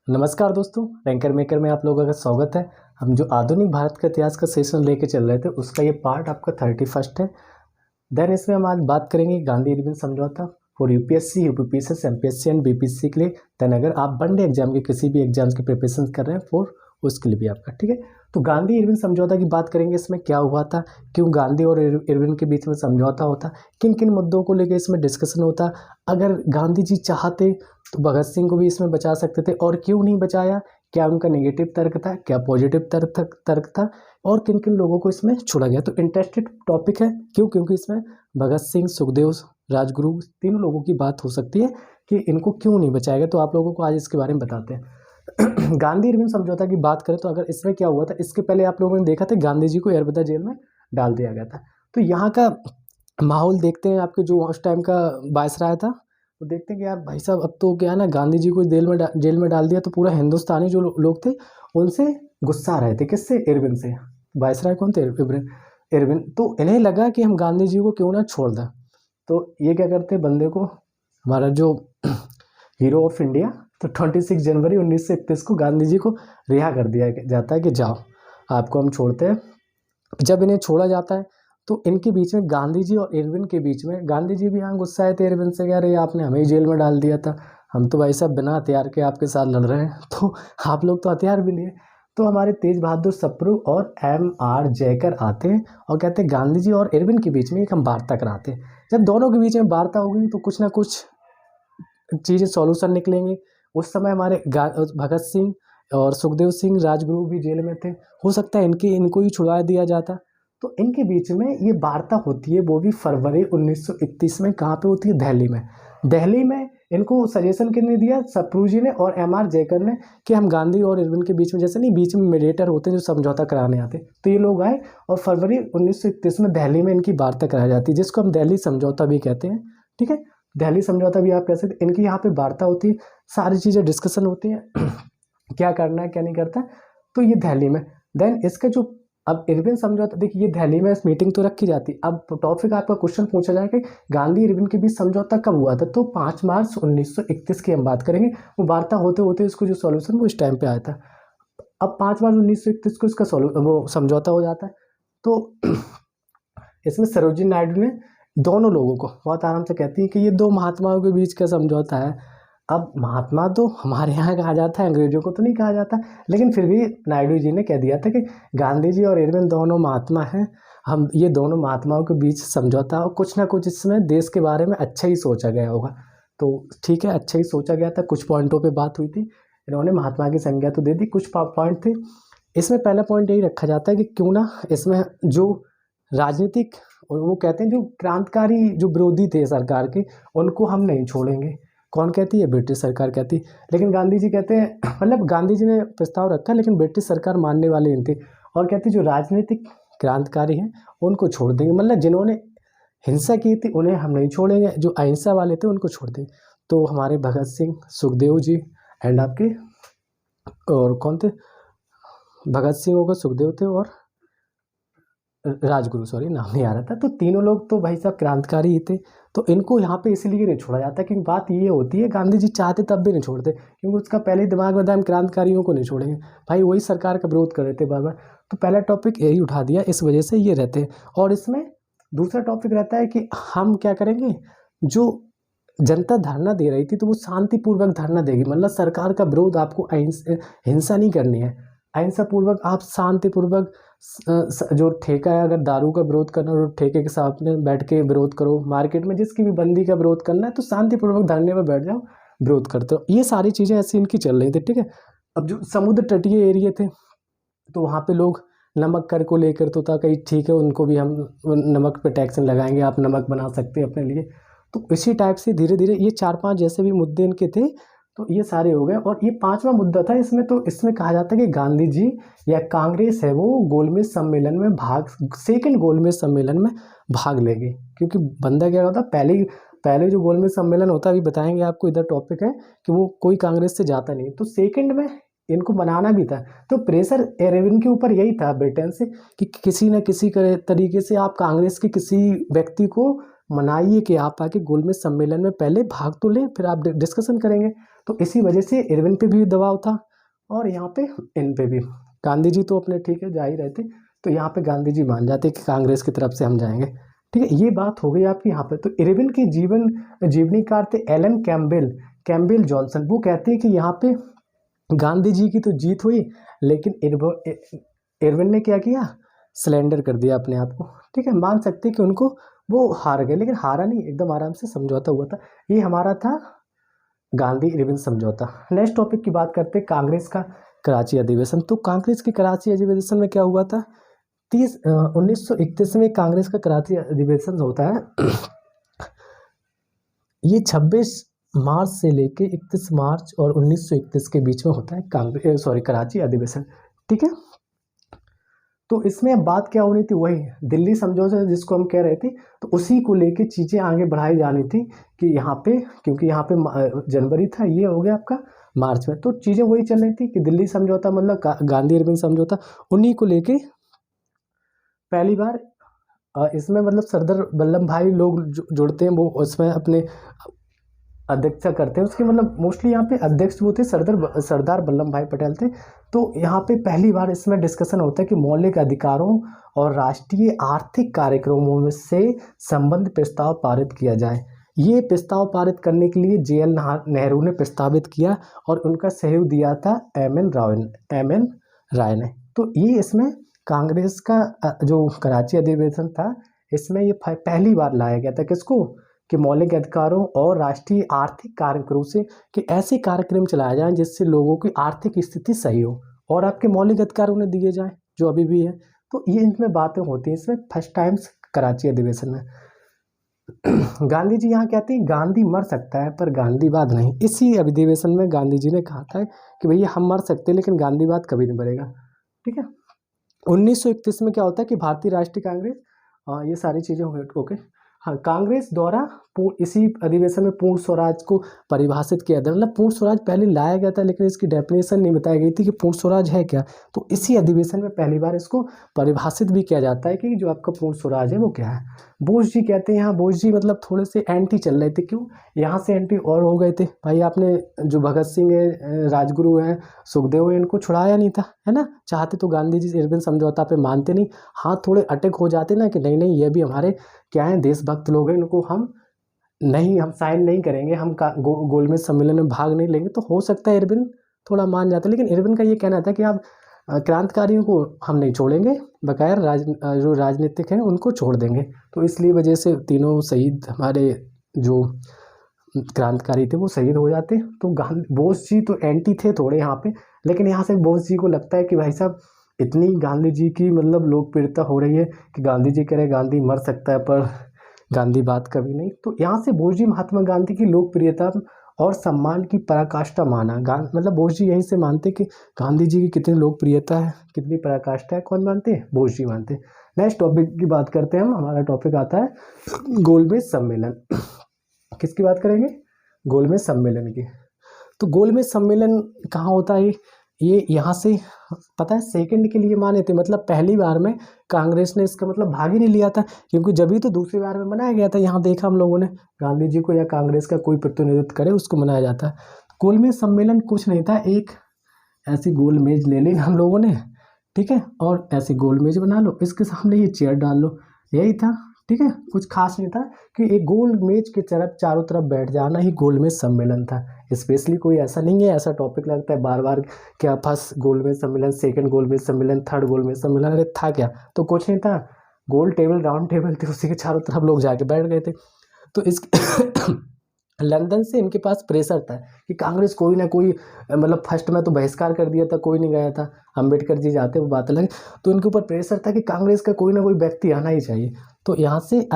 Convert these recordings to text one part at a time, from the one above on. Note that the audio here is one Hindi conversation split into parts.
नमस्कार दोस्तों, रैंकर मेकर में आप लोगों का स्वागत है। हम जो आधुनिक भारत का इतिहास का सेशन लेके चल रहे थे उसका ये पार्ट आपका 31 है। देन इसमें हम आज बात करेंगे गांधी इरविन समझौता for UPSC, UPPSC, MPSC and BPSC के लिए। देन अगर आप वनडे एग्जाम के किसी भी एग्जाम्स की प्रिपरेशन कर रहे हैं फॉर उसके लिए भी आपका ठीक है। तो गांधी इरविन समझौता की बात करेंगे, इसमें क्या हुआ था, क्यों गांधी और इरविन के बीच में समझौता होता, किन किन मुद्दों को लेकर इसमें डिस्कशन होता, अगर गांधी जी चाहते तो भगत सिंह को भी इसमें बचा सकते थे और क्यों नहीं बचाया, क्या उनका नेगेटिव तर्क था, क्या पॉजिटिव तर्क था, और किन किन लोगों को इसमें छोड़ा गया। तो इंटरेस्टेड टॉपिक है, क्यों, क्योंकि इसमें भगत सिंह, सुखदेव, राजगुरु तीनों लोगों की बात हो सकती है कि इनको क्यों नहीं बचाया गया। तो आप लोगों को आज इसके बारे में बताते हैं। गांधी इरविन समझौता की बात करें तो अगर इसमें क्या हुआ था, इसके पहले आप लोगों ने देखा था गांधी जी को एयरबदा जेल में डाल दिया गया था। तो यहाँ का माहौल देखते हैं, आपके जो उस टाइम का वायसराय था, तो देखते हैं कि यार भाई साहब अब तो क्या है ना, गांधी जी को जेल में डाल दिया तो पूरा हिंदुस्तानी जो लोग थे उनसे गुस्सा आ रहे थे। किससे? इरविन से। वायसराय कौन थे? इरविन। तो इन्हें लगा कि हम गांधी जी को क्यों ना छोड़ दें। तो ये क्या करते बंदे को, हमारा जो हीरो ऑफ इंडिया, तो 26 जनवरी 1931 को गांधी जी को रिहा कर दिया जाता है कि जाओ, आपको हम छोड़ते हैं। जब इन्हें छोड़ा जाता है तो इनके बीच में, गांधी जी और इरविन के बीच में, गांधी जी भी यहाँ गुस्सा आए थे इरविन से, कह रहे आपने हमें ही जेल में डाल दिया था, हम तो भाई साहब बिना हथियार के आपके साथ लड़ रहे हैं, तो आप लोग तो हथियार भी लिए। तो हमारे तेज बहादुर सप्रू और M.R. जयकर आते हैं और कहते हैं गांधी जी और इरविन के बीच में एक हम वार्ता कराते हैं। जब दोनों के बीच में वार्ता होगी तो कुछ ना कुछ चीज़ें सॉल्यूशन निकलेंगे। उस समय हमारे भगत सिंह और सुखदेव सिंह, राजगुरु भी जेल में थे, हो सकता है इनको ही छुड़ा दिया जाता। तो इनके बीच में ये वार्ता होती है, वो भी फरवरी 1931 में। कहाँ पे होती है? दिल्ली में। दिल्ली में इनको सजेशन किसने दिया? सप्रू जी ने और M.R. जयकर ने, कि हम गांधी और इरविन के बीच में, जैसे नहीं बीच में मीडिएटर होते हैं जो समझौता कराने आते, तो ये लोग आए और फरवरी 1931 में दिल्ली में इनकी वार्ता कराई जाती है, जिसको हम दिल्ली समझौता भी कहते हैं। ठीक है, दिल्ली समझौता भी आप कह सकते। इनकी यहाँ पे वार्ता होती है, सारी चीज़ें डिस्कशन होती हैं, क्या करना है क्या नहीं करता, तो ये दिल्ली में। देन इसका जो अब इरविन समझौता, देखिए ये दिल्ली में मीटिंग तो रखी जाती। अब टॉपिक आपका क्वेश्चन पूछा जाए कि गांधी इरविन के बीच समझौता कब हुआ था, तो 5 मार्च 1931 की हम बात करेंगे। वो वार्ता होते होते इसको जो सॉल्यूशन वो इस टाइम पे आया था। अब 5 मार्च 1931 को इसका वो समझौता हो जाता है। तो इसमें सरोजिनी नायडू ने दोनों लोगों को बहुत आराम से कहती है कि ये दो महात्माओं के बीच का समझौता है। अब महात्मा तो हमारे यहाँ कहा जाता है, अंग्रेजों को तो नहीं कहा जाता, लेकिन फिर भी नायडू जी ने कह दिया था कि गांधी जी और इरविन दोनों महात्मा हैं, हम ये दोनों महात्माओं के बीच समझौता, और कुछ ना कुछ इसमें देश के बारे में अच्छा ही सोचा गया होगा। तो ठीक है, अच्छा ही सोचा गया था, कुछ पॉइंटों पे बात हुई थी, इन्होंने महात्मा की संज्ञा तो दे दी, कुछ पॉइंट थे। इसमें पहला पॉइंट यही रखा जाता है कि क्यों ना इसमें जो राजनीतिक, और वो कहते हैं जो क्रांतिकारी जो विरोधी थे सरकार के, उनको हम नहीं छोड़ेंगे। कौन कहती है? ब्रिटिश सरकार कहती। लेकिन गांधी जी कहते हैं, मतलब गांधी जी ने प्रस्ताव रखा लेकिन ब्रिटिश सरकार मानने वाले नहीं थे, और कहती जो राजनीतिक क्रांतिकारी हैं उनको छोड़ देंगे, मतलब जिन्होंने हिंसा की थी उन्हें हम नहीं छोड़ेंगे, जो अहिंसा वाले थे उनको छोड़ देंगे। तो हमारे भगत सिंह, सुखदेव जी एंड आपके, और कौन थे? भगत सिंह हो गए, सुखदेव थे, और राजगुरु, सॉरी नाम नहीं आ रहा था। तो तीनों लोग तो भाई साहब क्रांतिकारी ही थे, तो इनको यहाँ पे इसलिए नहीं छोड़ा जाता, क्योंकि बात ये होती है गांधी जी चाहते तब भी नहीं छोड़ते, क्योंकि उसका पहले ही दिमाग में था हम क्रांतिकारियों को नहीं छोड़ेंगे, भाई वही सरकार का विरोध कर रहे थे बार बार। तो पहला टॉपिक यही उठा दिया, इस वजह से ये रहते हैं। और इसमें दूसरा टॉपिक रहता है कि हम क्या करेंगे, जो जनता धरना दे रही थी तो वो शांतिपूर्वक धरना देगी, मतलब सरकार का विरोध आपको हिंसा नहीं करनी है, अहिंसा पूर्वक आप शांतिपूर्वक जो ठेका है, अगर दारू का विरोध करना हो तो ठेके के सामने बैठ के विरोध करो, मार्केट में जिसकी भी बंदी का विरोध करना है तो शांतिपूर्वक धरने पर बैठ जाओ, विरोध करते हो। ये सारी चीज़ें ऐसी इनकी चल रही थी। ठीक है, अब जो समुद्र तटीय एरिया थे तो वहाँ पे लोग नमक कर को लेकर तो था, कहीं ठीक है उनको भी हम नमक पे टैक्स लगाएंगे, आप नमक बना सकते हैं अपने लिए। तो इसी टाइप से धीरे धीरे ये 4-5 जैसे भी मुद्दे इनके थे, तो ये सारे हो गए। और ये 5वां मुद्दा था इसमें, तो इसमें कहा जाता है कि गांधी जी या कांग्रेस है वो गोलमेज सम्मेलन में सेकंड गोलमेज सम्मेलन में भाग लेंगे, क्योंकि बंदा क्या होता, पहले जो गोलमेज सम्मेलन होता है, अभी बताएंगे आपको, इधर टॉपिक है कि वो कोई कांग्रेस से जाता नहीं, तो सेकंड में इनको बनाना भी था। तो प्रेशर इरविन के ऊपर यही था ब्रिटेन से कि किसी न किसी तरीके से आप कांग्रेस के किसी व्यक्ति को मनाइए कि आप आके गोलमेज सम्मेलन में पहले भाग तो लें, फिर आप डिस्कशन करेंगे। तो इसी वजह से इरविन पे भी दबाव था और यहाँ पे इन पे भी। गांधी जी तो अपने ठीक है जा ही रहे थे, तो यहाँ पे गांधी जी मान जाते कि कांग्रेस की तरफ से हम जाएंगे। ठीक है, ये बात हो गई आपकी यहाँ पे। तो इरविन के जीवनीकार थे एलन कैम्पबेल जॉनसन। वो कहते हैं कि यहाँ पे गांधी जी की तो जीत हुई, लेकिन इरविन ने क्या किया, सरेंडर कर दिया अपने आप को। ठीक है, मान सकते हैं कि उनको वो हार गए, लेकिन हारा नहीं, एकदम आराम से समझौता हुआ था। ये हमारा था गांधी इरविन समझौता। नेक्स्ट टॉपिक की बात करते हैं कांग्रेस का कराची अधिवेशन। तो कांग्रेस के कराची अधिवेशन में क्या हुआ था, 1931 में कांग्रेस का कराची अधिवेशन होता है। ये 26 मार्च से लेके 31 मार्च और 1931 के बीच में होता है कराची अधिवेशन। ठीक है, तो इसमें अब बात क्या होनी थी, वही दिल्ली समझौता जिसको हम कह रहे थे, तो उसी को लेके चीज़ें आगे बढ़ाई जानी थी कि यहाँ पे, क्योंकि यहाँ पे जनवरी था, ये हो गया आपका मार्च में, तो चीज़ें वही चल रही थी कि दिल्ली समझौता मतलब गांधी इरविन समझौता, उन्हीं को लेके पहली बार इसमें मतलब सरदार वल्लभ भाई लोग जुड़ते हैं, वो उसमें अपने अध्यक्षता करते हैं। उसके मतलब मोस्टली यहाँ पे अध्यक्ष वो थे सरदार वल्लभ भाई पटेल थे। तो यहाँ पे पहली बार इसमें डिस्कशन होता है कि मौलिक अधिकारों और राष्ट्रीय आर्थिक कार्यक्रमों में से संबंध प्रस्ताव पारित किया जाए। ये प्रस्ताव पारित करने के लिए JL नेहरू ने प्रस्तावित किया और उनका सहयोग दिया था MN राय ने। तो ये इसमें कांग्रेस का जो कराची अधिवेशन था, इसमें ये पहली बार लाया गया था किसको, कि मौलिक अधिकारों और राष्ट्रीय आर्थिक कार्यक्रमों से, कि ऐसे कार्यक्रम चलाए जाएं जिससे लोगों की आर्थिक स्थिति सही हो और आपके मौलिक अधिकार उन्हें दिए जाएं जो अभी भी है। तो ये इनमें बातें होती हैं इसमें फर्स्ट टाइम्स कराची अधिवेशन में। गांधी जी यहाँ कहते हैं गांधी मर सकता है पर गांधीवाद नहीं। इसी अधिवेशन में गांधी जी ने कहा था कि भैया हम मर सकते हैं लेकिन गांधीवाद कभी नहीं मरेगा। ठीक है, 1931 में क्या होता है कि भारतीय राष्ट्रीय कांग्रेस, ये सारी चीज़ें ओके। हाँ, कांग्रेस द्वारा इसी अधिवेशन में पूर्ण स्वराज को परिभाषित किया था। मतलब पूर्ण स्वराज पहले लाया गया था लेकिन इसकी डेफिनेशन नहीं बताई गई थी कि पूर्ण स्वराज है क्या। तो इसी अधिवेशन में पहली बार इसको परिभाषित भी किया जाता है कि जो आपका पूर्ण स्वराज है वो क्या है। बोस जी कहते हैं, यहाँ बोस जी मतलब थोड़े से एंटी चल रहे थे। क्यों यहाँ से एंटी और हो गए थे, भाई आपने जो भगत सिंह है, राजगुरु हैं, सुखदेव है, इनको छुड़ाया नहीं था, है ना। चाहते तो गांधी जी इरविन समझौता पे मानते नहीं, हाँ थोड़े अटक हो जाते ना कि नहीं नहीं ये भी हमारे क्या है देशभक्त लोग हैं, इनको हम साइन नहीं करेंगे, हम गोलमेज सम्मेलन में भाग नहीं लेंगे, तो हो सकता है इरविन थोड़ा मान जाते। लेकिन इरविन का ये कहना था कि आप क्रांतिकारियों को हम नहीं छोड़ेंगे, बकाया जो राजनीतिक हैं उनको छोड़ देंगे। तो इसलिए वजह से तीनों शहीद हमारे जो क्रांतिकारी थे वो शहीद हो जाते। तो बोस जी तो एंटी थे थोड़े यहाँ पे, लेकिन यहाँ से बोस जी को लगता है कि भाई साहब इतनी गांधी जी की मतलब लोकप्रियता हो रही है कि गांधी जी कह रहे गांधी मर सकता है पर गांधी बात कभी नहीं। तो यहाँ से बोस जी महात्मा गांधी की लोकप्रियता और सम्मान की पराकाष्ठा माना। मतलब बोस जी यहीं से मानते कि गांधी जी की कितनी लोकप्रियता है, कितनी पराकाष्ठा है, कौन मानते हैं, बोस जी मानते हैं। नेक्स्ट टॉपिक की बात करते हैं हम। हमारा टॉपिक आता है गोलमेज सम्मेलन। किसकी बात करेंगे, गोलमेज सम्मेलन की। तो गोलमेज सम्मेलन कहाँ होता है, ये यहाँ से पता है सेकंड के लिए माने थे। मतलब पहली बार में कांग्रेस ने इसका मतलब भाग ही नहीं लिया था, क्योंकि जब भी तो दूसरी बार में मनाया गया था। यहाँ देखा हम लोगों ने गांधी जी को या कांग्रेस का कोई प्रतिनिधित्व करे उसको मनाया जाता है। गोलमेज सम्मेलन कुछ नहीं था, एक ऐसी गोल मेज ले ली हम लोगों ने, ठीक है, और ऐसी गोल मेज बना लो, इसके सामने ये चेयर डाल लो, यही था। ठीक है, कुछ खास नहीं था कि एक गोल मेज के चारों तरफ बैठ जाना ही गोल मेज सम्मेलन था। स्पेशली कोई ऐसा नहीं है, ऐसा टॉपिक लगता है बार बार क्या फर्स्ट गोल मेज सम्मेलन, सेकंड गोल मेज सम्मेलन, थर्ड गोल मेज सम्मेलन, अरे था क्या, तो कुछ नहीं था। गोल टेबल राउंड टेबल थे, उसी के चारों तरफ लोग जाके बैठ गए थे। तो इस लंदन से इनके पास प्रेशर था कि कांग्रेस कोई ना कोई, मतलब फर्स्ट में तो बहिष्कार कर दिया था, कोई नहीं गया था, अम्बेडकर जी जाते वो बात अलग। तो इनके ऊपर प्रेशर था कि कांग्रेस का कोई ना कोई व्यक्ति आना ही चाहिए। तो यहाँ से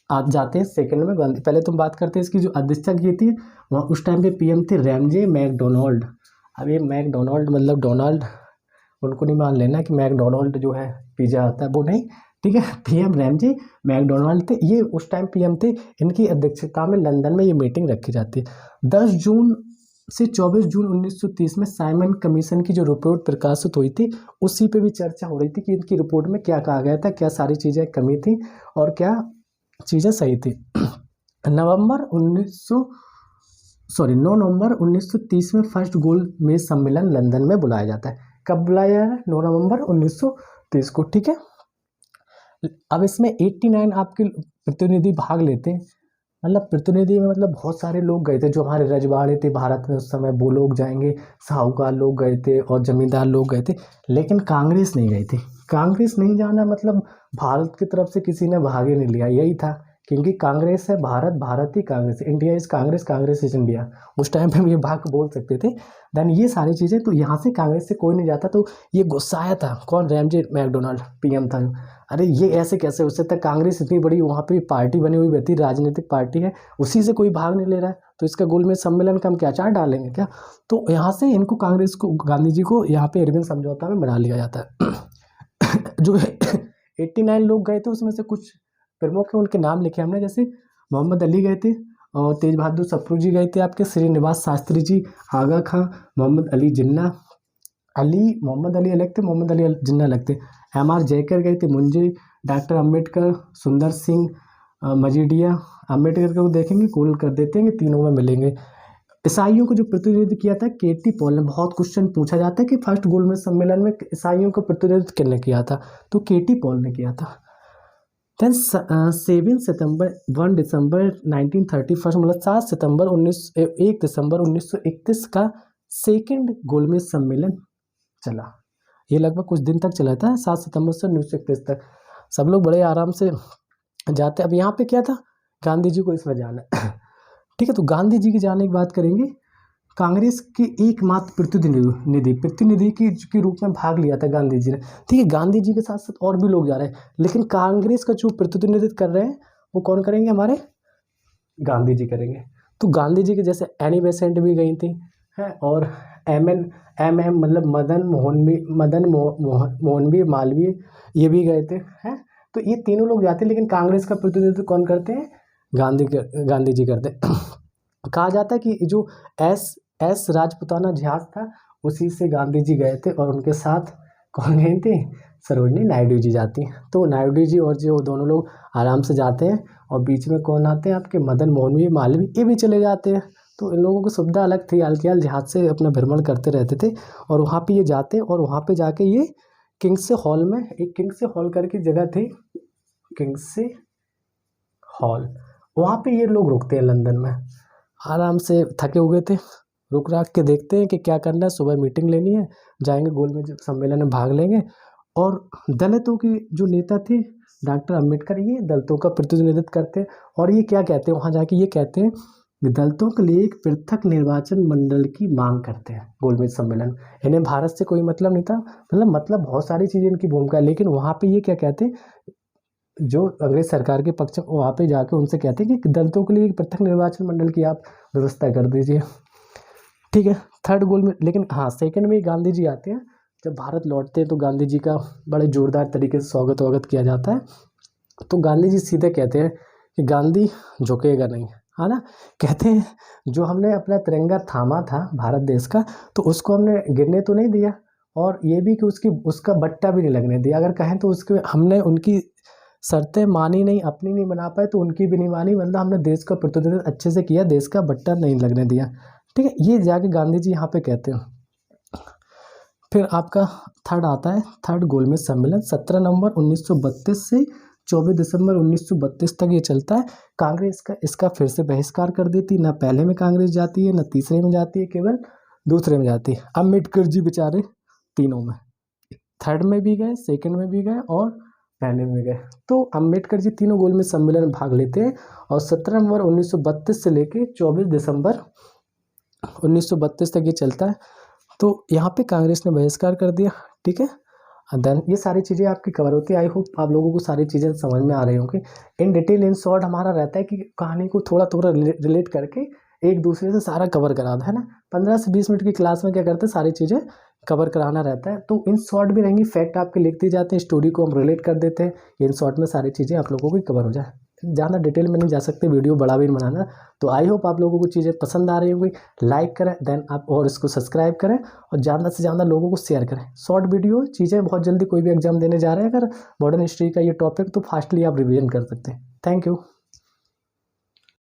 आज जाते हैं सेकंड में गांधी। पहले तुम बात करते हैं इसकी जो अध्यक्षता की थी, वहाँ उस टाइम पे PM थे रैमजे मैकडोनाल्ड। अब ये मैकडोनाल्ड मतलब डोनाल्ड, उनको नहीं मान लेना कि मैकडोनाल्ड जो है पिज़्ज़ा आता है, वो नहीं, ठीक है। PM रैमजे मैकडोनाल्ड थे, ये उस टाइम PM थे। इनकी अध्यक्षता में लंदन में ये मीटिंग रखी जाती है। 10 जून से 24 जून 1930 में साइमन कमीशन की जो रिपोर्ट प्रकाशित हुई थी, उसी पे भी चर्चा हो रही थी कि इनकी रिपोर्ट में क्या कहा गया था, क्या सारी चीज़ें कमी थी और क्या चीज़ें सही थी। नवंबर सॉरी 9 नवंबर 1930 में फर्स्ट गोलमेज सम्मेलन लंदन में बुलाया जाता है। कब बुलाया जा रहा है? 9 नवंबर 1930 को, ठीक है। अब इसमें 89 आपके प्रतिनिधि भाग लेते हैं। मतलब प्रतिनिधि में मतलब बहुत सारे लोग गए थे, जो हमारे रजवाड़े थे भारत में उस समय, वो लोग जाएंगे, साहूकार लोग गए थे और जमींदार लोग गए थे, लेकिन कांग्रेस नहीं गई थी। कांग्रेस नहीं जाना मतलब भारत की तरफ से किसी ने भाग ही नहीं लिया, यही था। क्योंकि कांग्रेस है भारत, भारत ही Congress, India is Congress, Congress is India. उस टाइम पे हम ये भाग बोल सकते थे। देन ये सारी चीज़ें, तो यहाँ से कांग्रेस से कोई नहीं जाता, तो ये गुस्सा आया था। कौन? रैमजे मैकडोनाल्ड पीएम था। अरे ये ऐसे कैसे हो सकता है? कांग्रेस इतनी बड़ी वहाँ पे पार्टी बनी हुई रहती, राजनीतिक पार्टी है, उसी से कोई भाग नहीं ले रहा है, तो इसका गोलमेज सम्मेलन का हम क्या चार डालेंगे क्या? तो यहाँ से इनको, कांग्रेस को, गांधी जी को यहाँ पे इरविन समझौता में बना लिया जाता है। जो 89 लोग गए थे उसमें से कुछ प्रमुख हैं, उनके नाम लिखे हमने, जैसे मोहम्मद अली गए थे और तेज बहादुर सप्रू जी गए थे, आपके श्रीनिवास शास्त्री जी, आगा खां, मोहम्मद अली जिन्ना, मोहम्मद अली अलग थे, मोहम्मद अली जिन्ना अलग थे। एम.आर. जयकर गए थे, मुंजी, डॉक्टर अम्बेडकर, सुंदर सिंह मजीठिया। अम्बेडकर को देखेंगे, कॉल कर देते हैं कि तीनों में मिलेंगे। ईसाइयों को जो प्रतिनिधित्व किया था केटी पॉल ने। बहुत क्वेश्चन पूछा जाता है कि फर्स्ट गोलमेज सम्मेलन में ईसाइयों का प्रतिनिधित्व किसने किया था, तो केटी पॉल ने किया था। देन 7 सितंबर 1 दिसंबर 1931, मतलब 7 सितंबर 1 दिसंबर 1931 का सेकेंड गोलमेज सम्मेलन चला। ये लगभग कुछ दिन तक चला था, 7 सितंबर से 1931 तक। सब लोग बड़े आराम से जाते। अब यहाँ पे क्या था, गांधी जी को इसमें जाना है। ठीक है, तो गांधी जी की जाने की बात करेंगे। कांग्रेस के एकमात्र प्रतिनिधि के रूप में भाग लिया था गांधी जी ने। ठीक है, गांधी जी के साथ साथ और भी लोग जा रहे हैं, लेकिन कांग्रेस का जो प्रतिनिधित्व कर रहे हैं वो कौन करेंगे? हमारे गांधी जी करेंगे। तो गांधी जी के जैसे एनी बेसेंट भी गई थी है, और एम मतलब मोहनवी मालवीय, ये भी गए थे हैं। तो ये तीनों लोग जाते हैं, लेकिन कांग्रेस का प्रतिनिधित्व कौन करते हैं? गांधी जी करते हैं। कहा जाता है कि जो एस राजपुताना जहाज था, उसी से गांधी जी गए थे, और उनके साथ कौन गई थी? सरोजनी नायडू जी जाती हैं। तो नायडू जी और जो दोनों लोग आराम से जाते हैं, और बीच में कौन आते हैं? आपके मदन मोहनवी मालवीय, ये भी चले जाते हैं। तो इन लोगों की सुविधा अलग थी, हाल जहाज से अपना भ्रमण करते रहते थे, और वहाँ पे ये जाते, और वहाँ पे जाके ये किंग्स हॉल में, एक किंग्स हॉल करके जगह थी, किंग्स हॉल, वहाँ पे ये लोग रुकते हैं लंदन में। आराम से थके हुए थे, रुक राक के देखते हैं कि क्या करना है, सुबह मीटिंग लेनी है, जाएंगे गोलमेज सम्मेलन में भाग लेंगे। और दलितों की जो नेता थे डॉक्टर अम्बेडकर, ये दलितों का प्रतिनिधित्व करते हैं, और ये क्या कहते हैं वहाँ जाके? ये कहते हैं कि दलितों के लिए एक पृथक निर्वाचन मंडल की मांग करते हैं गोलमेज सम्मेलन। इन्हें भारत से कोई मतलब नहीं था, मतलब बहुत सारी चीज़ें इनकी भूमिका है, लेकिन वहाँ पे ये क्या कहते हैं, जो अंग्रेज सरकार के पक्ष, वहाँ पे जाके उनसे कहते हैं कि दलितों के लिए एक पृथक निर्वाचन मंडल की आप व्यवस्था कर दीजिए। ठीक है, थर्ड गोल में, लेकिन हाँ सेकंड में गांधी जी आते हैं। जब भारत लौटते हैं तो गांधी जी का बड़े जोरदार तरीके से स्वागत किया जाता है। तो गांधी जी सीधे कहते हैं कि गांधी झुकेगा नहीं, है ना। कहते हैं जो हमने अपना तिरंगा थामा था भारत देश का, तो उसको हमने गिरने तो नहीं दिया, और ये भी कि उसका बट्टा भी नहीं लगने दिया। अगर कहें तो उसके हमने उनकी शर्तें मानी नहीं, अपनी नहीं बना पाए, तो उनकी भी नहीं मानी, मतलब हमने देश का प्रतिनिधित्व अच्छे से किया, देश का बट्टा नहीं लगने दिया। ठीक है, ये जाके गांधी जी यहाँ पे कहते हैं। फिर आपका थर्ड आता है, थर्ड गोलमेज सम्मेलन 17 नवंबर 1932 से 24 दिसंबर 1932 तक ये चलता है। कांग्रेस का इसका फिर से बहिष्कार कर देती, ना पहले में कांग्रेस जाती है, ना तीसरे में जाती है, केवल दूसरे में जाती है। अम्बेडकर जी बेचारे तीनों में, थर्ड में भी गए, सेकंड में भी गए, और पहले में गए। तो अम्बेडकर जी तीनों गोलमेज सम्मेलन में भाग लेते हैं, और 17 नवंबर 1932 से लेके 24 दिसंबर 1932 तक ये चलता है। तो यहाँ पे कांग्रेस ने बहिष्कार कर दिया। ठीक है, देन ये सारी चीज़ें आपकी कवर होती है। आई होप आप लोगों को सारी चीज़ें समझ में आ रही होंगी। इन डिटेल, इन शॉर्ट हमारा रहता है कि कहानी को थोड़ा थोड़ा रिलेट करके एक दूसरे से सारा कवर करा दो, है ना। 15 से 20 मिनट की क्लास में क्या करते हैं, सारी चीज़ें कवर कराना रहता है। तो इन शॉर्ट भी रहेंगी, फैक्ट आपके लिखते जाते हैं, स्टोरी को हम रिलेट कर देते हैं, इन शॉर्ट में सारी चीज़ें आप लोगों की कवर हो जाए। ज़्यादा डिटेल में नहीं जा सकते, वीडियो बड़ा भी बनाना। तो आई होप आप लोगों को चीज़ें पसंद आ रही होगी। लाइक करें, देन आप और इसको सब्सक्राइब करें, और ज़्यादा से ज़्यादा लोगों को शेयर करें। शॉर्ट वीडियो चीज़ें बहुत जल्दी, कोई भी एग्जाम देने जा रहे हैं अगर मॉडर्न हिस्ट्री का ये टॉपिक, तो फास्टली आप रिवीजन कर सकते हैं। Thank you.